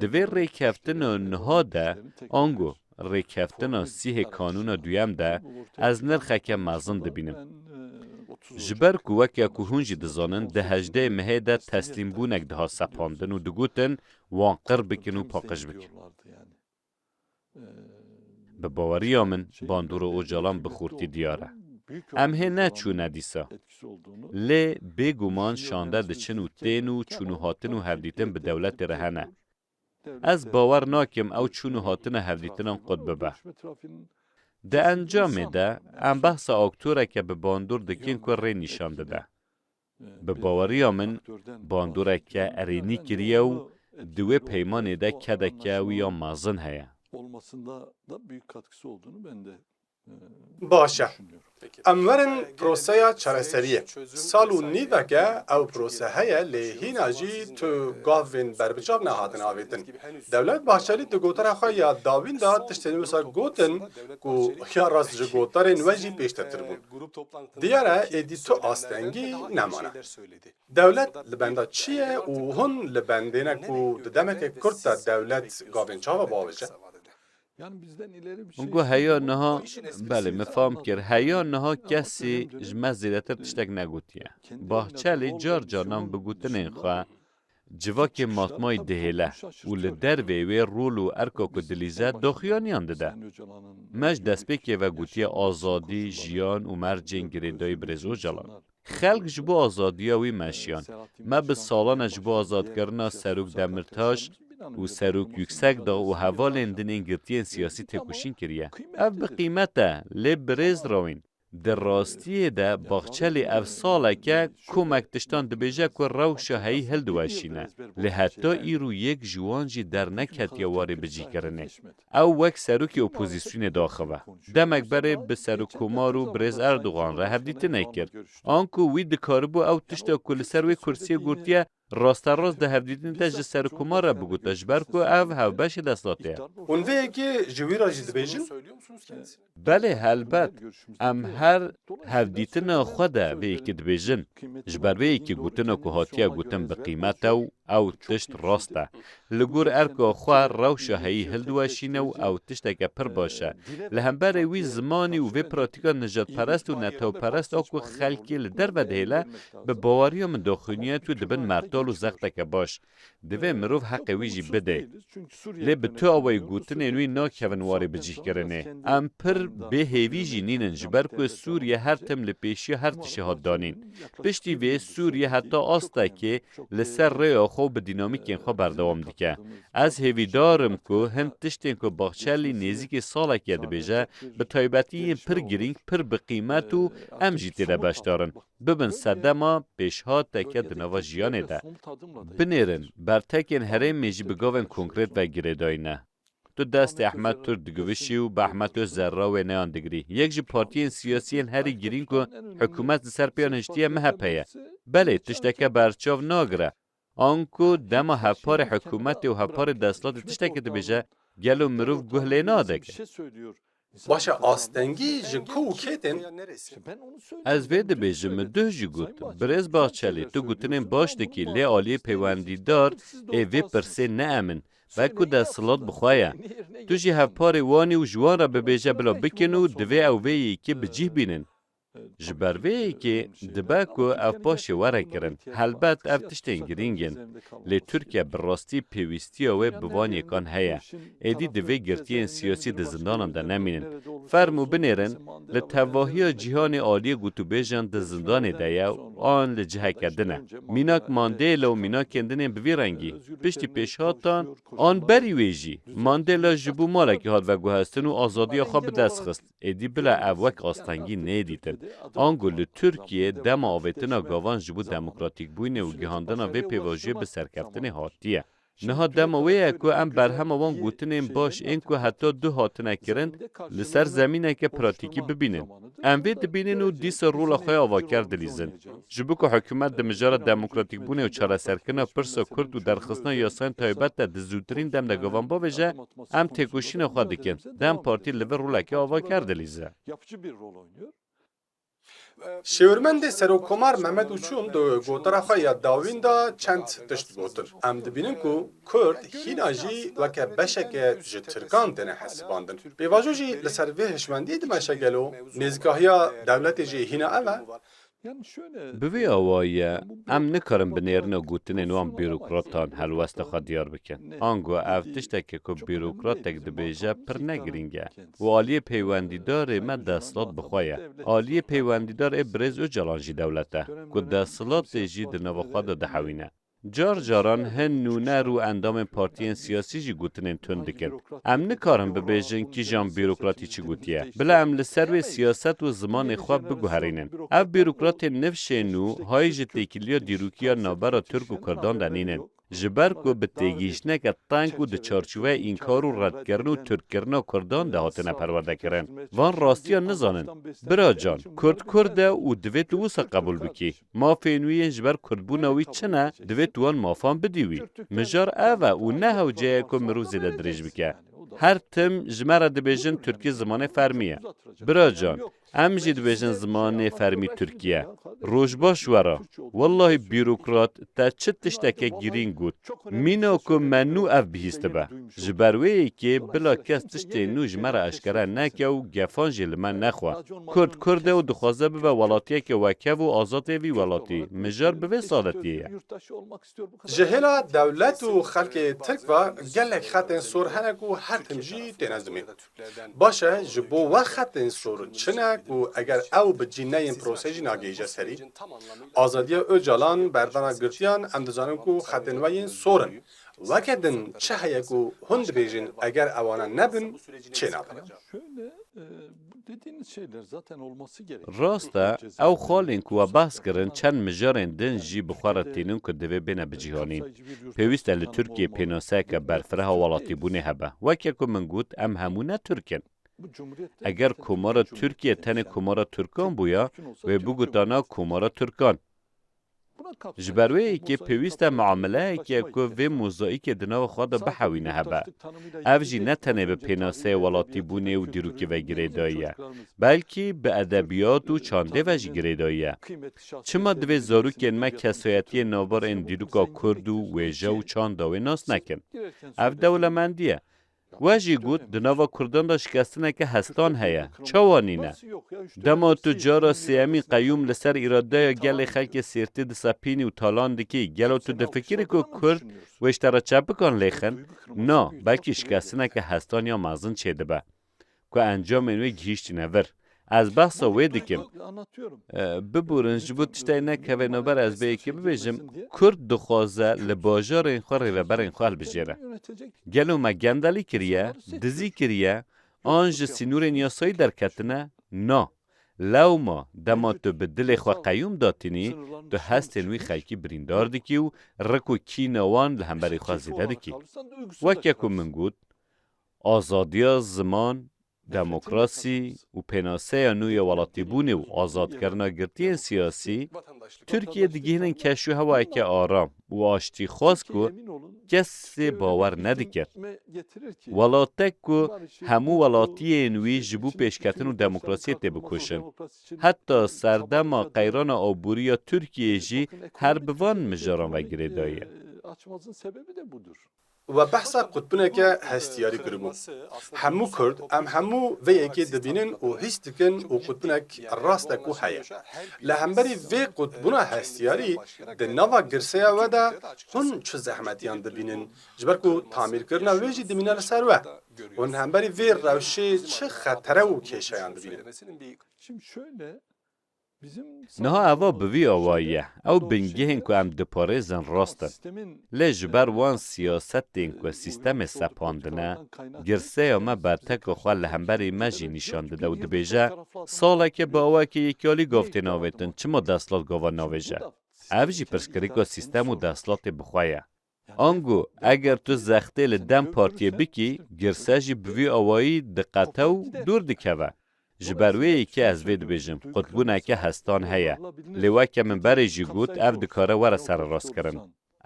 Di vê rêkeftina niha de, ango rêkeftina sîhê kanûna duyem de, ez nirxeke mezin dibînim. Ji ber ku weke ku hûn jî dizanin, di 18 mehê de teslîmbûnek diha sepandin û digotin wan qir bikin û paqij bikin. Bi baweriya min, bandora Öcalan bi xurtî diyar e. Em hê neçûne dîsa. Lê bêguman şande diçin û tên û çûnûhatin û hevdîtin bi dewletê re hene. از باور ناکم او چونو هاتنه هفدیتنان قد ببه. ده انجام ده ام بحث آکتوره که به باندور دکین که ری نشان ده. به باوری من باندوره که ارینی کریه و دوی پیمان ده که که و یا مازن هیا. باشه امورن پروسه چرسریه سالو نیوکه او پروسه هیا لیهینا جی تو گاوین بربجاب نهاتن آویتن دولت باشلی تو گوتر خواه یا داوین دا تشتنی بسا گوتن کو یا راست جا گوترین وجی پیشتر بود دیاره ایدی تو آستنگی نمانه دولت لبنده چیه و هن لبندینه کو دمک کرد دولت گاوین چاوا باوشه اونگو هیا نها بله مفهم کرد هیا نها کسی جمع زیرتر تشتک نگوتیه باحچلی جار جانم بگوتن این خواه جواک ماتمای دهیله و لدر ویوی رول و ارکا کدلیزه داخیانیان ده مج دستپیکه و گوتیه آزادی جیان و مرجین گریدای برزو جلان خلق جبو آزادی وی مشیان ما به سالان جبو آزاد کرنا سروک دمرتاش و سروک یکسک دا و حوال اندن انگرتین سیاسی تکوشین کریه. او به قیمته لی بریز راوین. در راستی ده باخچلی او ساله که کمک تشتان دبیجه که روش هایی هل دوشینه. لی حتی ایرو یک جوانجی در نکت یا واری بجی کرنه. او وک سروک اپوزیسیون داخوه. دمک بره به سروک کمارو بریز اردوغان را هفدیت نکرد. آنکو وی دکاربو او تشتا کل سروی کرسی گورتیه راست راست ده هفدیدن تاج سر کمار را بگوت اجبر کو او هفبش دستاته. اون ویگی جوی را جد بیجن؟ بله البت ام هر هفدیدن خوده ویگی دبیجن اجبر ویگی گوتن کو هاتیه گوتن به قیمت او تشت راسته. لگور ارکا خواه روش هایی هلدوشینه او تشت اگه پر باشه. لهمبر وی زمانی و وی پراتیکا نجات پرست و نتاو پرست آکو خلکی لدر و دهیله به باوری من داخونیت و دبن مرتال و زغطه باش. دوی مروف حق ویجی بده. لی به تو آوای گوتن انوی ناکهون واری بجیح کرنه. ام پر به هیویجی نینن جبر که سوریه هر تم لپیشی هر تشهاد دانین. پشتی وی سوریه حتی آسته که لسر ریا خو به دینامیک خو بردوام دیگه. از هیوی دارم که هم تشتین که باخچلی نزدیک ساله که دبیجه به تایبتی پر گرینگ پر به قیمت و ام جیتی ده باش دارن. ببین صدما پیشها تکه دنوا جیانه ده. بنیرن بر تکین هرین میجی بگاون کنکرت و گریدای نه. تو دست احمد تر دگوشی و به احمد تو زرا و نیان دگری. یک جی پارتیین سیاسیین هری گرین که حکومت سر پیان هشتیه مهپیه. بله تشتکه برچاو ناگره. آنکو دما هپار حکومت و هپار دستلات تشتکه دبیجه گلو مروف گوهله نادگه. باشه آستنگی جکو کتن از وید بیجم دو جی گوت برز باچلی تو گوتنین باش دکی لی آلی پیواندی دار وی پرسه نامن و که دستلات بخواه تو جی هفپار وانی و جوان را ببیجه بلا بکنو دوی او وی که بجیه بینن جبر وی که دباکو او پاش وره کرن البت او تشتین گرینگن لی ترکیه براستی پیوستی او بوانی کان هیا ایدی دوی گرتین سیاسی ده زندانان ده نمینن فرمو بنیرن لی تواهی جهان عالی گوتو بیجان ده زندان ده یا آن لجهه کردنه میناک ماندیلا و میناک کندنین بوی رنگی پشتی پیشهاتان آن بری ویجی ماندیلا جبو مالکی هاد و گوهستن و آزادی خواب دست خست ایدی بلا اوک آستانگی نیدیتن آنگول ترکیه دم آویتنا گاوان جبو دموکراتیک بوینه و گهاندنا وی پیواجه به سرکفتن هاتیه. نه دم ویه که ام برهم آوان گوتنین باش این که حتی دو هاتنه کرن لسر زمینه که پراتیکی ببینن. ام وی دبینن و دیس رول خواه آوا کرد لیزن. جبو که حکومت دمجار دموکراتیک بونه و چاره سرکنه پرسا کرد و درخستنا یاسان تایبت ده زودترین دم ده گاوان با وجه ام تکوشین خواه دکن. دم پارتی لور روله که آوا کرد لیزه. شورمند سروکمار محمد اوچون دو گوتر خواه داوین دا چند تشت گوتر ام دبینن که کرد هینا جی وکه بشک جی ترکان دنه حسباندن بیواجو جی لسر وی هشمندی دمشه گلو نزگاهی دولت جی هینا اوه بوی آوایه ام نکارم بنیرن گوتن نوام بیروکراتان هلوست خواه دیار بکن. آنگو افتشته که بیروکرات تک دبیجه پر نگرینگه و آلی پیوندی داره ما دستلات بخواه. آلی پیوندی داره برز او جلانجی دولته که دستلات جی دنوا خواه ده حوینه. جار جاران هن نونه رو اندام پارتیین سیاسی جی گوتنین تون دکن. ام نکارم ببیجن کی جان بیروکراتی چی گوتیه. بلا ام لسر و سیاست و زمان خواب بگوهرینن. اف بیروکرات نفشه نو های جتیکیلیا دیروکیا نابرا ترک و کردان دانینن. جبر کو به تیگیشنه که تانک و ده چارچوه این کارو رد کردن و ترک کردن و کردان ده هاتنه پرورده کردن. وان راستیا نزانن. برا جان، کرده و دویت وسا قبول بکی. ما فینوی جبر کردبونوی چنه دویت وان مافان بدیوی. مجار اوه و نه هاو جایه که مروزی ده درج بکه. هر تم جمره دبیجن ترکی زمان فرمیه. برا جان، ام جی دبیجن زمان فرمی ترکیه. روش باش ورا. والله بیروکرات تا چه تشتکه گیرین گود. مینا که منو اف بهیسته به. جبروی که بلا کس تشتی نو جمره اشکره نکه و گفان جل من نخوا. کرده و دخوازه به ولاتیه که وکه و آزاده وی ولاتی. مجار به سادتیه. جهلا دولت و خلق ترک و گلک خط سور هنگ و هر تمجی تنظمین. باشه جبو و خط سور چنک و اگر او به جینه پروسیجی ناگیجه سری آزادی اوجالان بردانا گرتیان اندزانم کو خطنوی سورن وکدن چه هیکو هند بیجین اگر اوانا نبن چه نابن Şöyle dediğiniz şeyler zaten olması gerekiyor. راسته او خالین که و بحث کرن چند مجارن دن جی بخواره تینون که دوی بینه بجیهانین. پیوست ال ترکیه پیناسه که برفره والاتی بونه هبه. وکر که من گوت ام همونه ترکن. اگر کمارا ترکیه تن کمارا ترکان بویا و بگوتانا کمارا ترکان. جبروی که پیوست معامله که و موضوعی که دناو خود بحوینه هبه. افجی نتنه به پیناسه ولاتی بونه و دیروکی و گریداییه. بلکه به ادبیات و چانده و گریداییه. چما دوی زاروکین ما کسایتی نوبار این دیروکا کرد و ویجه و چانده و ناس نکن. اف دولمندیه. واجی گوت دناوا کردان دا شکستنه که هستان هیا. چوانینه؟ دما تجارا سیامی قیوم لسر اراده یا گل خلک سیرتی دسپینی و تالان دکی گلو تو دفکری که کرد و اشترا چپ کن لیخن؟ نه، بلکه شکستنه که هستان یا مازن چیده با. که انجام اینوی گیشتی نور. از بحثا وی دکیم. ببورن جبوت تشتای نکوه نوبر از بیایی که ببیجم کرد دخوازه لباجار این خواه ریوبر این خواه بجیره. گلو ما گندلی کریه، دزی کریه، آنج سینور نیاسایی در کتنه؟ نه. لو ما دما تو به دل خواه قیوم داتینی تو هست انوی خلکی بریندار دکی و رکو کی نوان لهمبری خواه زیده دکی. وکه که من گود آزادی زمان دموکراسی و پناسه نوی ولاتی بونه و آزاد کرنا گرتی سیاسی ترکیه دیگه کشو هوا که آرام و آشتی خواست که کسی باور ندکرد. ولاتک که همو ولاتی نوی جبو پیشکتن و دموکراسی تی بکشن. حتی سردما قیران آبوری یا ترکیه جی هر بوان مجاران و گریدایه. و بحثا قطبونه که هستیاری کرمو همو کرد ام همو وی که دبینن و هیچ دکن و قطبونه که راست کو هیا لهمبری وی قطبونه هستیاری د نوا گرسه و دا هن چه زحمتیان دبینن جبر کو تعمیر کرنا ویجی دمینه لسروه و همبری وی روشه چه خطره و کشایان دبینن. Şimdi şöyle نه اوا بوی آوایه او بنگهن که ام دپاره زن راستن لجبر وان سیاست دین که سیستم سپاندنه گرسه اما برتک و خواه لهمبری مجی نشانده ده و دبیجه ساله که با اوه که یکیالی گفته ناویتن چما دستلات گوه ناویجه او جی پرشکری که سیستم و دستلات بخواه آنگو اگر تو زخته لدم پارتیه بکی گرسه جی بوی آوایی دقته و دور دکوه جبروی که از وید بیجم قطبونه که هستان هیا لیوه که من بری جی گوت اف دکاره وره سر راست کرن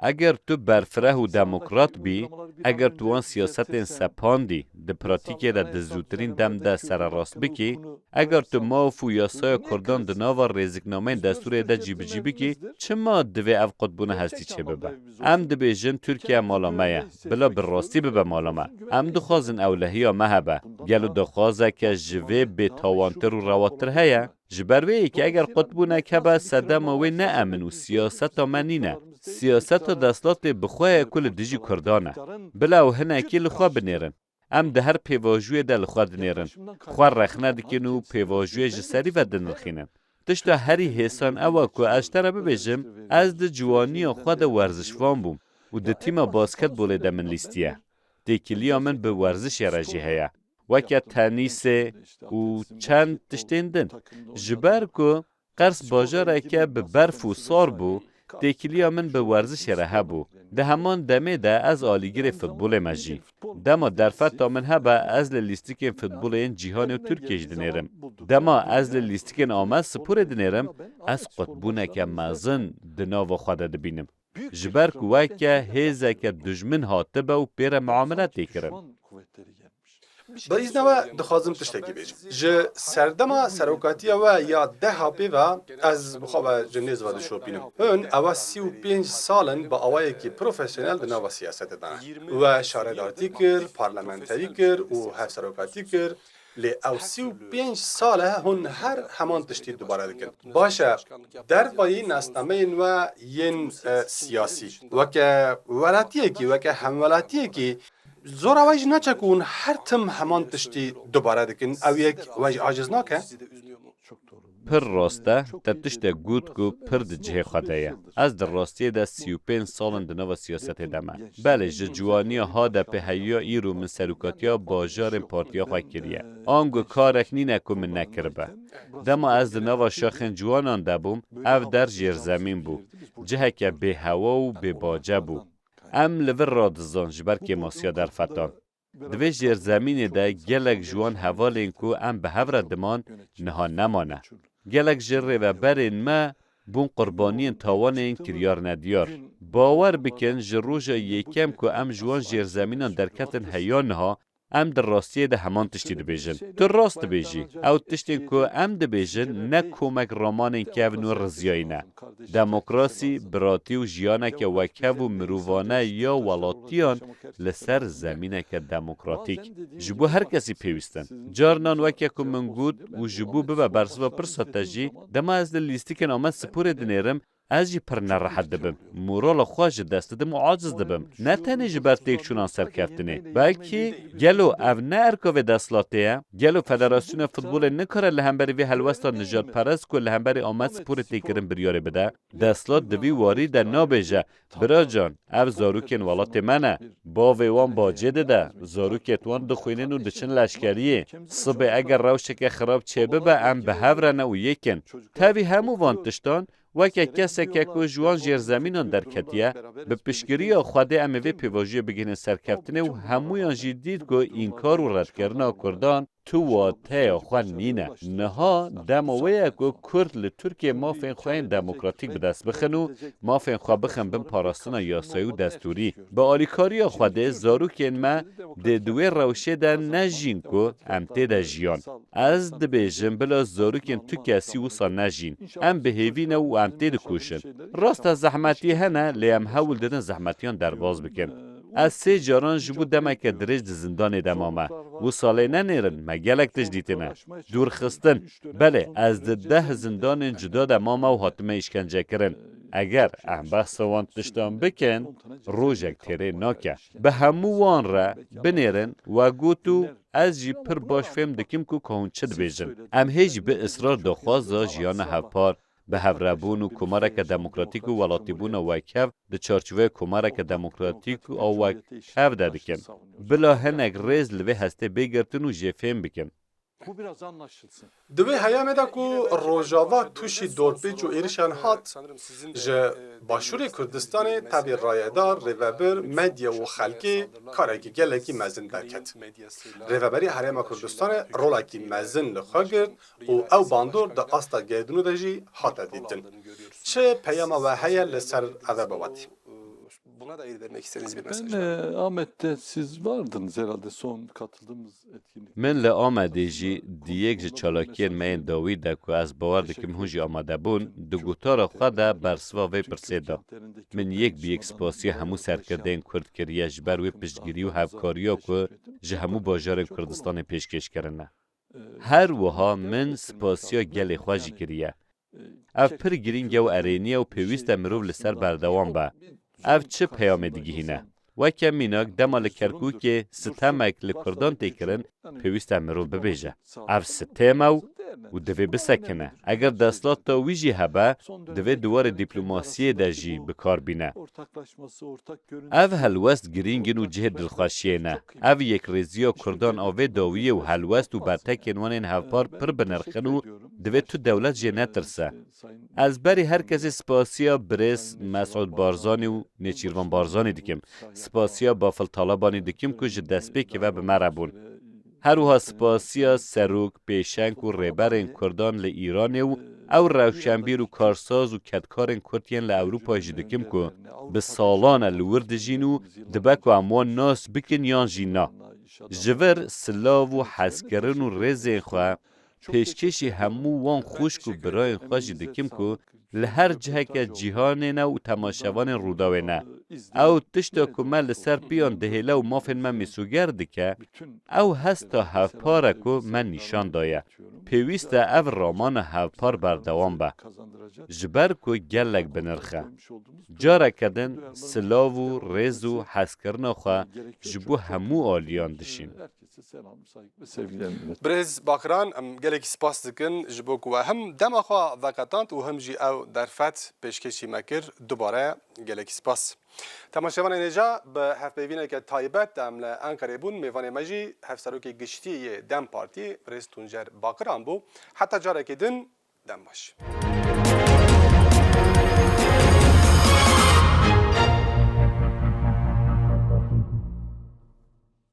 اگر تو برفره و دموکرات بی اگر تو آن سیاست سپاندی ده پراتیکه ده زودترین دم ده سر راست بکی اگر تو ماف و یاسای کردان ده ناوا ریزگنامه دستور ده جیب جیبی کی چه ما دوی اف قطبونه هستی چه ببه ام ده بیجن ترکیه مالامه بلا براستی ببه مالامه ام دو خوازن اولهی ها مهبه گلو دو خوازه که جوی به تاوانتر و رواتر هیا جبروی که اگر قطبونه که با صدام وی نه امن و سیاست منینه سیاست و دستلات بخواه کل دیجی کردانه بلا و هنه اکی لخواه بنیرن ام ده هر پیواجوی ده لخواه دنیرن خواه رخنه دکن و پیواجوی جسری و دنرخینن تشتا هری حسان اوا که اشتر ببیجم از د جوانی خود ورزشوان بوم و د تیم باسکت بوله ده من لیستیه. دیکلیا من به ورزش راجی هیا. وکه تنیس و چند تشتیندن. جبر که قرص باجاره که به برف و سار بو دیکلیا من به ورزش راه بو. ده همان دمه ده از آلیگر فوتبال مجی. دما در فتا من هبا از لیستیک فوتبال این جهان و ترکیش دنیرم. دما از لیستیک آمد سپور دنیرم از قطبونه که مازن دناو خود دبینم. جبر که هیزه که دجمن هاتبه و پیر معاملت کرن. بریز نوه دخوازم تشتکی بیجم. جه سردما سروکاتیه و یا 10 هاپی و از بخواه جنیز و دشو بینم. اون اوا 35 سالن با اوایی که پروفیسیونل دناو سیاست دانه. و شاردارتی کر، پارلمنتری کر و هف سروکاتی کر. لی او 35 ساله هن هر همان تشتید دوباره دکن. باشه در وی نستمین و ین سیاسی و که ولاتیه کی و که همولاتیه کی زور ویج نچکون هر تم همان تشتی دوباره دکن او یک ویج عاجز ناکه؟ پر راسته تشت گود کو پر د جه خدایه از در راستی ده 35 سالن دنو سیاست دمه بله جوانی ها ده په هیا ایرو من سروکاتیا باجار پارتیا خو کریه آنگو کارک نی نکو من نکربه دما از دنو شاخن جوانان دبوم او در جیر زمین بو جه که به هوا و به باجه بو ام لور رادزان جبر که ماسیا در فتان دوی جیر زمین ده گلک جوان حوالین کو ام به هور دمان نها نمانه گلک جره و برین ما بون قربانی تاوان این کریار ندیار باور بکن جروجا یکم که ام جوان جیر زمینان در کتن هیان ها ام در راستیه ده همان تشتی ده بیجن تو راست بیجی او تشتین که ام ده بیجن نه کمک رامان این که و رزیایی نه دموکراسی براتی و جیانه که وکه و مروانه یا ولاتیان لسر زمینه که دموکراتیک جبو هر کسی پیوستن جارنان وکه که من گود و جبو ببا برسوا پرساته جی دما از ده لیستی که نامد سپور دنیرم از جی پر نراحت دبم مورال خواج دست دم و عاجز دبم نه تنه جبر تیک چونان سرکفتنه بلکه گلو او نه ارکاو دستلاته گلو فدراسیون فوتبال نکاره لهمبری وی هلوستا نجات پرست که لهمبری آمد سپور تیکرم بریاره بده دستلات دوی واری در نابیجه برا جان او زاروکن ولات منه با ویوان باجه ده زاروکت وان دخوینن و دچن لشکریه صبح اگر روشه که خراب چه ببه ام به هورنه و یکن تاوی همو وانتشتان وکه کسی که جوان جیر زمینان در کتیه به پیشگیری خواده اموی پیواجی بگین سرکفتنه و همویان جدید که این کار رو رد کرنا کردان تو واته خوان نینه نها دمویه که کرد لترکیه مافین خواهین دموکراتیک به دست بخنو مافین خواه بخن بین پاراستان یاسایی و دستوری به آلیکاری خواده زاروکین ما ده دوی روشه ده نجین که امته ده جیان از ده بیجن بلا زاروکین تو کسی و سا نجین ام به هیوینه و امته ده کوشن راست زحمتی هنه لیم هول دادن زحمتیان در باز بکن از 3 جاران جبو دمه که درج زندان دمامه و ساله ننیرن مگلک تجدیدنه دور خستن بله از 10 زندان جدا دمامه و حاتمه اشکنجه کرن اگر بحث وان تشتان بکن روژک تیره ناکه به همو وان را بنیرن و گوتو از جی پر باش فهم دکیم که کهون چد بیجن ام هیچ به اصرار دخوازا جیان هفپار به هفرابون و کمارک دموکراتیک و ولاتیبون و وکف ده چارچوه کمارک دموکراتیک و وکف دادکن بلا هنگ ریز لوه هسته بگرتن و جفهم بکن دوی هیامه دا که روژاوا توشی دورپیچ و ایرشان هات جه باشور کردستان تبیر رایدار ریوبر مدیا و خلکی کارکی گلکی مزن درکت ریوبری حریم کردستان رولاکی مزن لخوا گرد و او باندور دا آستا گردنو دا جی هاتا دیدن چه پیاما و هیا لسر اوه بواتی Buna dair vermek istediğiniz bir mesaj Ben var. Ahmet'te siz vardınız herhalde son katıldığımız etkinlik. من لآمده جی دیگ جی چالاکین من داوی ده که از باور دکم هنجی آمده بون دو گوتار خود برسوا وی پرسیده من یک بی یک سپاسی همو سرکردین کرد کریه جبر وی پشتگیری و هفکاریا که جه همو باجار کردستان پیشکش کرنه هر وها من سپاسیا گل خواجی کریه اف پر گرینگ و ارینیه و پیویست مروف لسر بردوان به اف چه پیام دیگه هینه وکه میناک دمال کرکو که ستمک لکردان تیکرن پیویست امرو ببیجه اف ستمو و دوی بسکنه. اگر دستلات تا ویجی هبه دوی دوار دیپلوماسیه ده جی بکار بینه. او هلوست گرینگن و جه دلخواشیه نه. او یک ریزیا کردان آوه داویه و هلوست و برتکین وانین هفپار پر بنرخن و دوی تو دولت جه نترسه. از بری هر کسی سپاسیا برس مسعود بارزانی و نیچیروان بارزانی دکم. سپاسیا بافل طالبانی دکم که جه دست بی که و بمربون. هروها سپاسیا سروک پیشنگ و ریبرین کردان ل ایران او روشنبیر و کارساز و کدکارین کردین ل اروپا جدکم که به سالان لورد جینو دبک و امان ناس بکن یان جینا. جور سلاو و حسکرن و ریزین خواه پیشکشی همو وان خوشک و برای خواه جدکم که لهر جهه که جیهان نه و تماشوان روداوه نه. او تشتا کمه لسر پیان دهیله و مافن من میسوگرده که او هستا هفپاره که من نشان دایه. پیوسته او رامان هفپار بردوام به. جبر که گلک بنرخه. جاره کدن سلاو و ریز و حسکرنا خواه جبو همو آلیان دشین. برز باکران ام گلک سپاس دکن جبو که هم دم خوا وقتانت و هم جی او درفت پیشکشی مکر دوباره گلک سپاس. تماشاوان اینجا به هفبیوینه که تایبت دم لانکاره بون میوان مجی هفسروک گشتی دم پارتی برز تونجر باکران بو حتی جاره که دن دم باش.